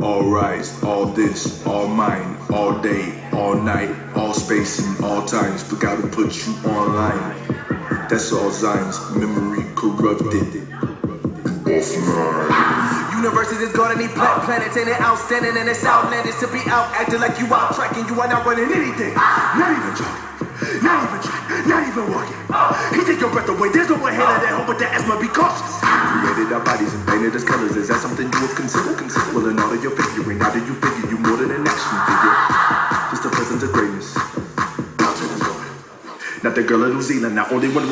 All rise, all this, all mine, all day, all night, all space and all times. But gotta put you online. That's all Zion's memory corrupted. Offline. Universes is gonna need planets, and it outstanding, and it's outlandish to be out acting like you out tracking. You are not running anything. Not even jogging, not even trying, not even walking. He take your breath away. There's no one handle that home, but the asthma be cautious. Created our bodies and painted us colors. Is that something you would consider? Well, in all of your figuring, how do you figure you more than an action figure? Just a presence of greatness. Not the girl of New Zealand, not only one.